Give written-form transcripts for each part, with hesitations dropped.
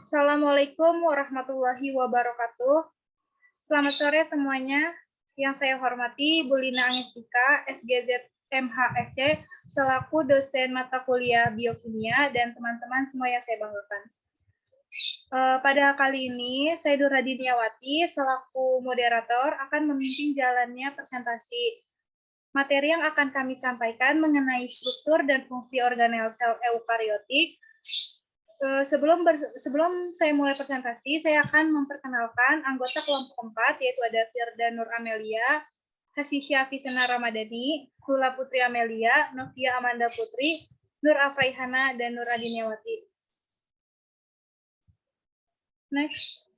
Assalamualaikum warahmatullahi wabarakatuh. Selamat sore semuanya. Yang saya hormati Bu Lina Angestika, SGZ MHFC, selaku dosen mata kuliah biokimia dan teman-teman semua yang saya banggakan. Pada kali ini, saya Nur Hadiniawati, selaku moderator, akan memimpin jalannya presentasi. Materi yang akan kami sampaikan mengenai struktur dan fungsi organel sel eukariotik. Sebelum saya mulai presentasi, saya akan memperkenalkan anggota kelompok 4, yaitu ada Firda Nur Amelia, Hasisya Fisena Ramadhani, Hula Putri Amelia, Novia Amanda Putri, Nur Afraihana, dan Nur Adiniawati. Next.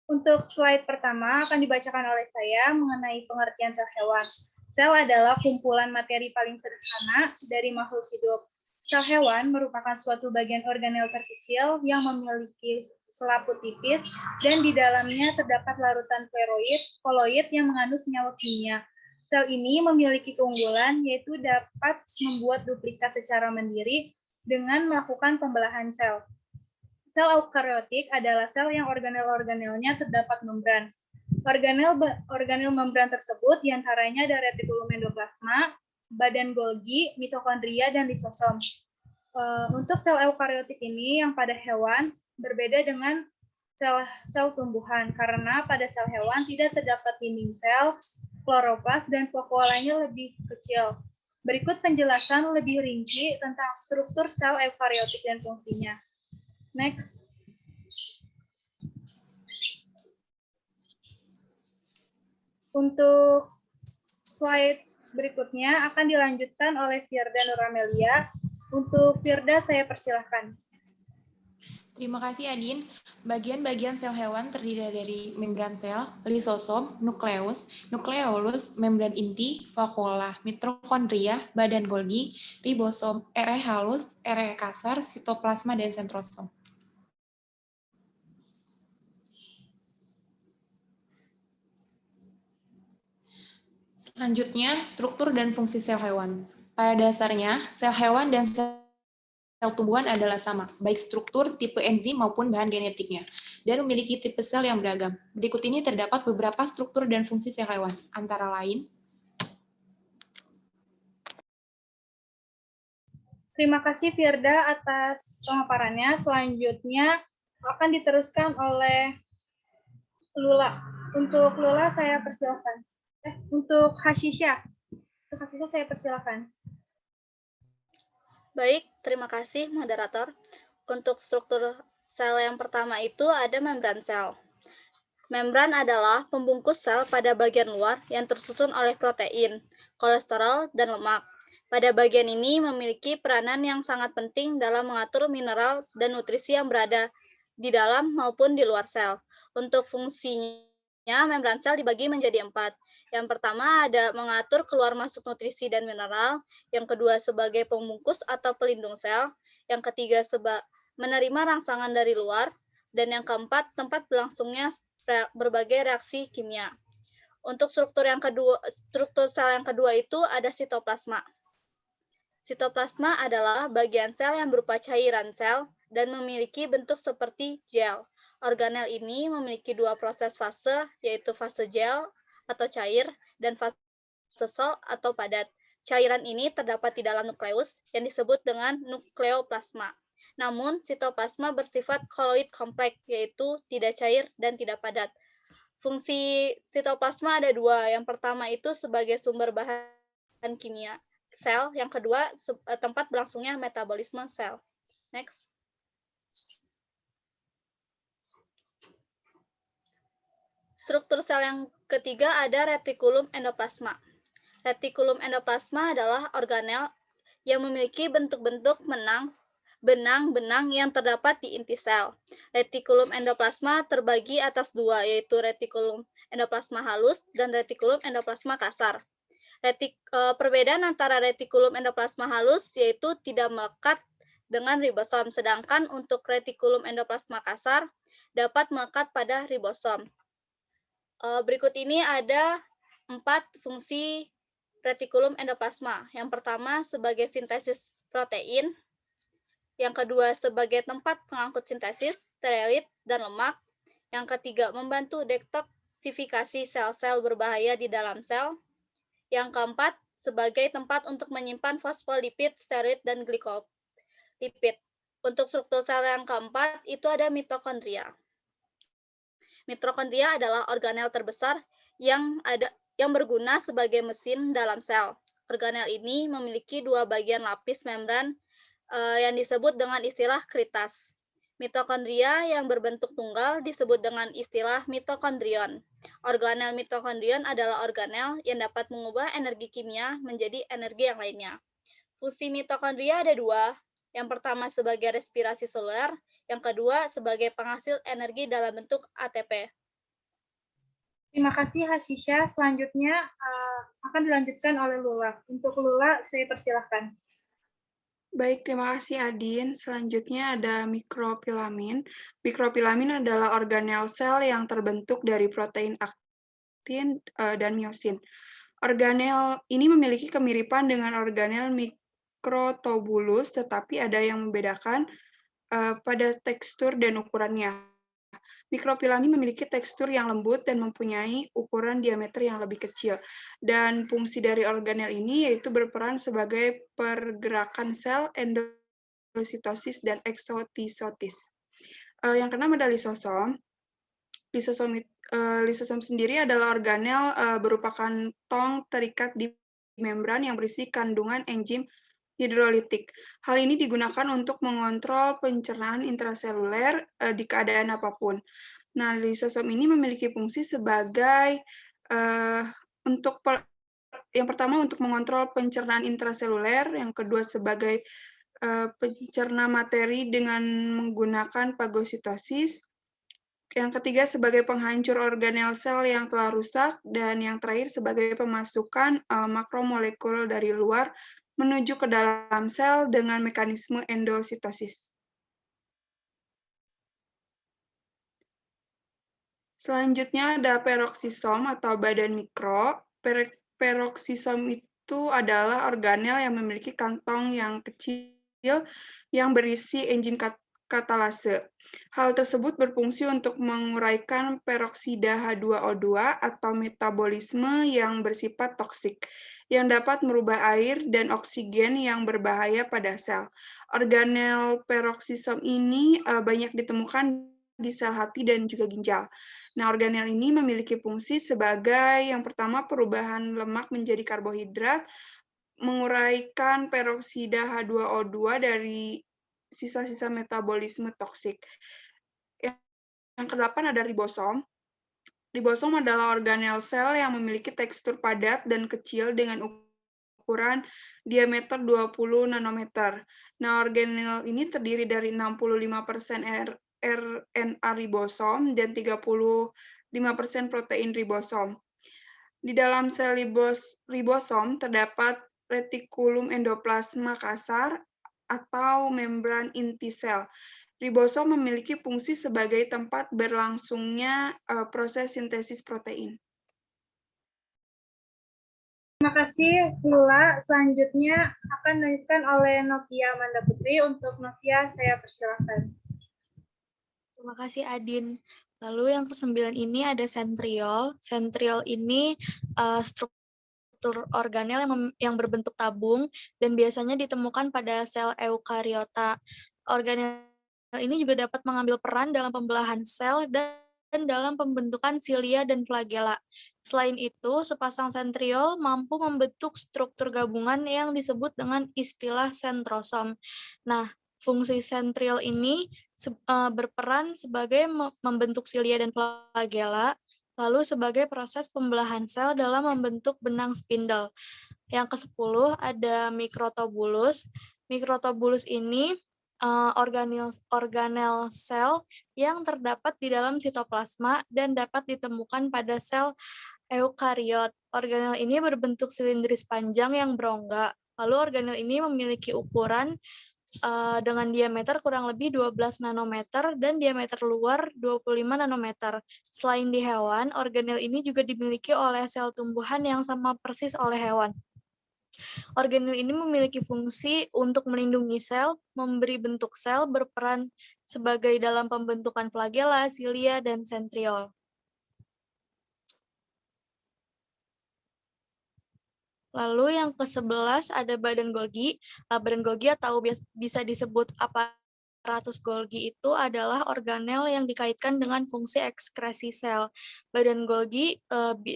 Untuk slide pertama akan dibacakan oleh saya mengenai pengertian sel hewan. Sel adalah kumpulan materi paling sederhana dari makhluk hidup. Sel hewan merupakan suatu bagian organel terkecil yang memiliki selaput tipis dan di dalamnya terdapat larutan koloid yang mengandung senyawa kimia. Sel ini memiliki keunggulan yaitu dapat membuat duplikat secara mandiri dengan melakukan pembelahan sel. Sel eukariotik adalah sel yang organel-organelnya terdapat membran. Organel membran tersebut diantaranya ada retikulum endoplasma, badan Golgi, mitokondria, dan lisosom. Untuk sel eukariotik ini yang pada hewan berbeda dengan sel tumbuhan karena pada sel hewan tidak terdapat dinding sel, kloroplas, dan vakuolanya lebih kecil. Berikut penjelasan lebih rinci tentang struktur sel eukariotik dan fungsinya. Next. Untuk slide berikutnya akan dilanjutkan oleh Firda Nur Amelia. Untuk Firda, saya persilahkan. Terima kasih, Adin. Bagian-bagian sel hewan terdiri dari membran sel, lisosom, nukleus, nukleolus, membran inti, vakuola, mitokondria, badan Golgi, ribosom, RE halus, RE kasar, sitoplasma, dan sentrosom. Selanjutnya, struktur dan fungsi sel hewan. Pada dasarnya, sel hewan dan sel tumbuhan adalah sama, baik struktur, tipe enzim, maupun bahan genetiknya, dan memiliki tipe sel yang beragam. Berikut ini terdapat beberapa struktur dan fungsi sel hewan, antara lain. Terima kasih Firda atas pemaparannya. Selanjutnya akan diteruskan oleh Lula. Untuk Lula saya persilakan. Untuk Hasisya. Untuk Hasisya saya persilakan. Baik, terima kasih moderator. Untuk struktur sel yang pertama itu ada membran sel. Membran adalah pembungkus sel pada bagian luar yang tersusun oleh protein, kolesterol, dan lemak. Pada bagian ini memiliki peranan yang sangat penting dalam mengatur mineral dan nutrisi yang berada di dalam maupun di luar sel. Untuk fungsinya, membran sel dibagi menjadi 4. Yang pertama ada mengatur keluar masuk nutrisi dan mineral, yang kedua sebagai pembungkus atau pelindung sel, yang ketiga menerima rangsangan dari luar, dan yang keempat tempat berlangsungnya berbagai reaksi kimia. Untuk struktur sel yang kedua itu ada sitoplasma. Sitoplasma adalah bagian sel yang berupa cairan sel dan memiliki bentuk seperti gel. Organel ini memiliki dua proses fase, yaitu fase gel atau cair dan fase sol atau padat. Cairan ini terdapat di dalam nukleus yang disebut dengan nukleoplasma. Namun, sitoplasma bersifat koloid kompleks, yaitu tidak cair dan tidak padat. Fungsi sitoplasma ada dua. Yang pertama itu sebagai sumber bahan kimia sel, yang kedua tempat berlangsungnya metabolisme sel. Next. Struktur sel yang ketiga ada retikulum endoplasma. Retikulum endoplasma adalah organel yang memiliki bentuk-bentuk benang-benang yang terdapat di inti sel. Retikulum endoplasma terbagi atas dua, yaitu retikulum endoplasma halus dan retikulum endoplasma kasar. Perbedaan antara retikulum endoplasma halus yaitu tidak melekat dengan ribosom, sedangkan untuk retikulum endoplasma kasar dapat melekat pada ribosom. Berikut ini ada 4. Fungsi retikulum endoplasma. Yang pertama sebagai sintesis protein, yang kedua sebagai tempat pengangkut sintesis, steroid, dan lemak. Yang ketiga membantu detoksifikasi sel-sel berbahaya di dalam sel. Yang keempat sebagai tempat untuk menyimpan fosfolipid, steroid, dan glikolipid. Untuk struktur sel yang keempat itu ada mitokondria. Mitokondria adalah organel terbesar yang berguna sebagai mesin dalam sel. Organel ini memiliki dua bagian lapis membran yang disebut dengan istilah kritas. Mitokondria yang berbentuk tunggal disebut dengan istilah mitokondrion. Organel mitokondrion adalah organel yang dapat mengubah energi kimia menjadi energi yang lainnya. Fungsi mitokondria ada dua. Yang pertama sebagai respirasi seluler, yang kedua sebagai penghasil energi dalam bentuk ATP. Terima kasih Hasisha. Selanjutnya akan dilanjutkan oleh Lula. Untuk Lula, saya persilahkan. Baik, terima kasih Adin. Selanjutnya ada mikrofilamin. Mikrofilamin adalah organel sel yang terbentuk dari protein aktin dan miosin. Organel ini memiliki kemiripan dengan organel mikrotubulus, tetapi ada yang membedakan pada tekstur dan ukurannya. Mikrofilamin memiliki tekstur yang lembut dan mempunyai ukuran diameter yang lebih kecil. Dan fungsi dari organel ini yaitu berperan sebagai pergerakan sel, endositosis, dan eksotisosis. Yang keenam ada lisosom. Lisosom sendiri adalah organel berupa kantong terikat di membran yang berisi kandungan enzim hidrolitik. Hal ini digunakan untuk mengontrol pencernaan intraseluler di keadaan apapun. Nah, lisosom ini memiliki fungsi sebagai yang pertama untuk mengontrol pencernaan intraseluler, yang kedua sebagai pencerna materi dengan menggunakan fagositosis, yang ketiga sebagai penghancur organel sel yang telah rusak, dan yang terakhir sebagai pemasukan makromolekul dari luar menuju ke dalam sel dengan mekanisme endositosis. Selanjutnya ada peroksisom atau badan mikro. Peroksisom itu adalah organel yang memiliki kantong yang kecil yang berisi enzim katalase. Hal tersebut berfungsi untuk menguraikan peroksida H2O2 atau metabolisme yang bersifat toksik, yang dapat merubah air dan oksigen yang berbahaya pada sel. Organel peroksisom ini banyak ditemukan di sel hati dan juga ginjal. Nah, organel ini memiliki fungsi sebagai yang pertama perubahan lemak menjadi karbohidrat, menguraikan peroksida H2O2 dari sisa-sisa metabolisme toksik. Yang kedelapan ada ribosom. Ribosom adalah organel sel yang memiliki tekstur padat dan kecil dengan ukuran diameter 20 nanometer. Nah, organel ini terdiri dari 65% RNA ribosom dan 35% protein ribosom. Di dalam sel ribosom terdapat retikulum endoplasma kasar atau membran inti sel. Ribosom memiliki fungsi sebagai tempat berlangsungnya proses sintesis protein. Terima kasih, Lula. Selanjutnya akan dilanjutkan oleh Novia Amanda Putri. Untuk Novia, saya persilahkan. Terima kasih, Adin. Lalu yang ke-9 ini ada sentriol. Sentriol ini struktur organel yang berbentuk tabung dan biasanya ditemukan pada sel eukariota. Organel ini juga dapat mengambil peran dalam pembelahan sel dan dalam pembentukan silia dan flagela. Selain itu, sepasang sentriol mampu membentuk struktur gabungan yang disebut dengan istilah sentrosom. Nah, fungsi sentriol ini berperan sebagai membentuk silia dan flagela, lalu sebagai proses pembelahan sel dalam membentuk benang spindle. Yang ke-10 ada mikrotubulus. Mikrotubulus ini organel sel yang terdapat di dalam sitoplasma dan dapat ditemukan pada sel eukariot. Organel ini berbentuk silindris panjang yang berongga. Lalu organel ini memiliki ukuran dengan diameter kurang lebih 12 nanometer dan diameter luar 25 nanometer. Selain di hewan, organel ini juga dimiliki oleh sel tumbuhan yang sama persis oleh hewan. Organel ini memiliki fungsi untuk melindungi sel, memberi bentuk sel, berperan sebagai dalam pembentukan flagela, silia, dan sentriol. Lalu yang ke-11 ada badan Golgi. Badan Golgi atau bisa disebut aparatus Golgi itu adalah organel yang dikaitkan dengan fungsi ekskresi sel. Badan Golgi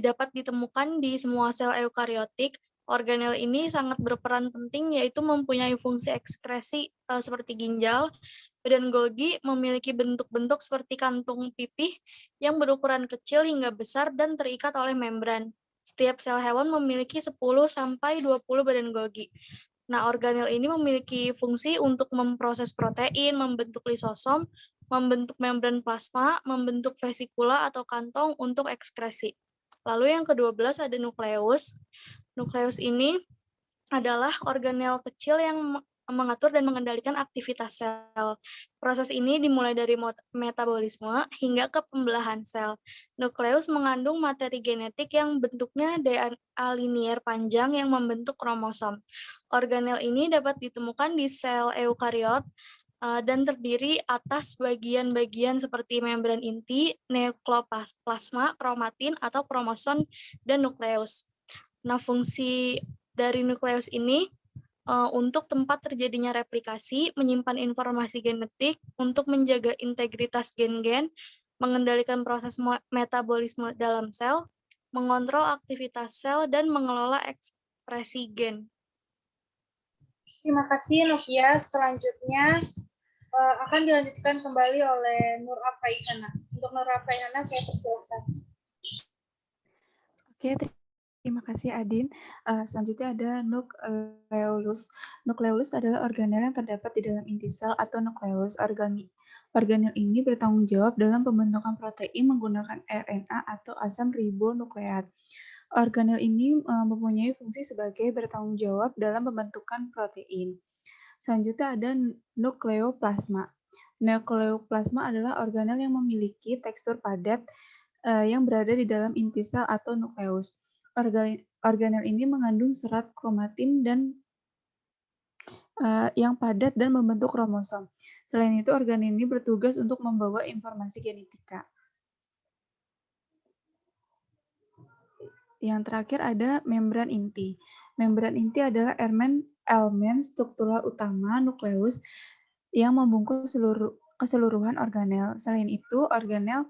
dapat ditemukan di semua sel eukariotik. Organel ini sangat berperan penting, yaitu mempunyai fungsi ekskresi seperti ginjal. Badan Golgi memiliki bentuk-bentuk seperti kantung pipih yang berukuran kecil hingga besar dan terikat oleh membran. Setiap sel hewan memiliki 10-20 badan Golgi. Nah, organel ini memiliki fungsi untuk memproses protein, membentuk lisosom, membentuk membran plasma, membentuk vesikula atau kantong untuk ekskresi. Lalu yang ke-12 ada nukleus. Nukleus ini adalah organel kecil yang mengatur dan mengendalikan aktivitas sel. Proses ini dimulai dari metabolisme hingga ke pembelahan sel. Nukleus mengandung materi genetik yang bentuknya DNA linier panjang yang membentuk kromosom. Organel ini dapat ditemukan di sel eukariot dan terdiri atas bagian-bagian seperti membran inti, nukleoplasma, kromatin atau kromosom, dan nukleus. Nah, fungsi dari nukleus ini untuk tempat terjadinya replikasi, menyimpan informasi genetik, untuk menjaga integritas gen-gen, mengendalikan proses metabolisme dalam sel, mengontrol aktivitas sel, dan mengelola ekspresi gen. Terima kasih, Novia. Selanjutnya akan dilanjutkan kembali oleh Nur Afaihana. Untuk Nur Afaihana, saya persilahkan. Oke, terima kasih Adin. Selanjutnya ada nukleolus. Nukleolus adalah organel yang terdapat di dalam inti sel atau nukleus. Organel ini bertanggung jawab dalam pembentukan protein menggunakan RNA atau asam ribonukleat. Organel ini mempunyai fungsi sebagai bertanggung jawab dalam pembentukan protein. Selanjutnya ada nukleoplasma. Nukleoplasma adalah organel yang memiliki tekstur padat yang berada di dalam inti sel atau nukleus. Organel ini mengandung serat kromatin dan yang padat dan membentuk kromosom. Selain itu, organel ini bertugas untuk membawa informasi genetika. Yang terakhir ada membran inti. Membran inti adalah elemen struktural utama nukleus yang membungkus keseluruhan organel. Selain itu, organel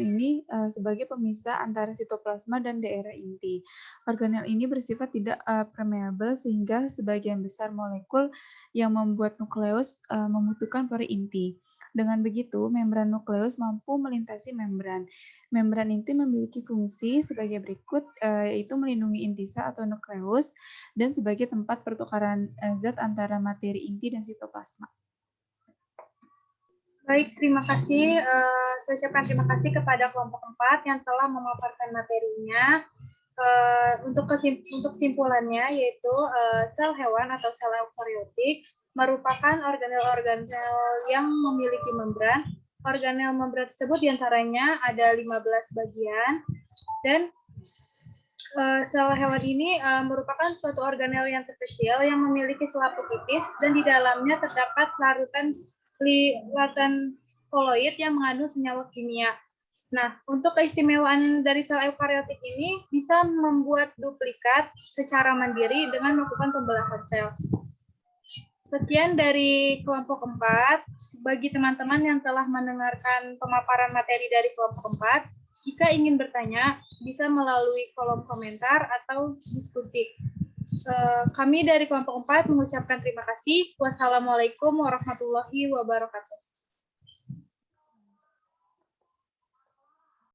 ini sebagai pemisah antara sitoplasma dan daerah inti. Organel ini bersifat tidak permeabel sehingga sebagian besar molekul yang membuat nukleus membutuhkan pori inti. Dengan begitu, membran nukleus mampu melintasi membran. Membran inti memiliki fungsi sebagai berikut, yaitu melindungi inti sel atau nukleus dan sebagai tempat pertukaran zat antara materi inti dan sitoplasma. Baik, terima kasih. Saya ucapkan terima kasih kepada kelompok 4 yang telah memaparkan materinya. Untuk kesimpulannya, yaitu sel hewan atau sel eukariotik merupakan organel-organel yang memiliki membran. Organel membran tersebut diantaranya ada 15 bagian, dan sel hewan ini merupakan suatu organel yang terkecil yang memiliki selaput tipis dan di dalamnya terdapat larutan koloid yang mengandung senyawa kimia. Nah, untuk keistimewaan dari sel eukariotik ini bisa membuat duplikat secara mandiri dengan melakukan pembelahan sel. Sekian dari kelompok 4. Bagi teman-teman yang telah mendengarkan pemaparan materi dari kelompok 4, jika ingin bertanya, bisa melalui kolom komentar atau diskusi. Kami dari kelompok 4 mengucapkan terima kasih. Wassalamualaikum warahmatullahi wabarakatuh.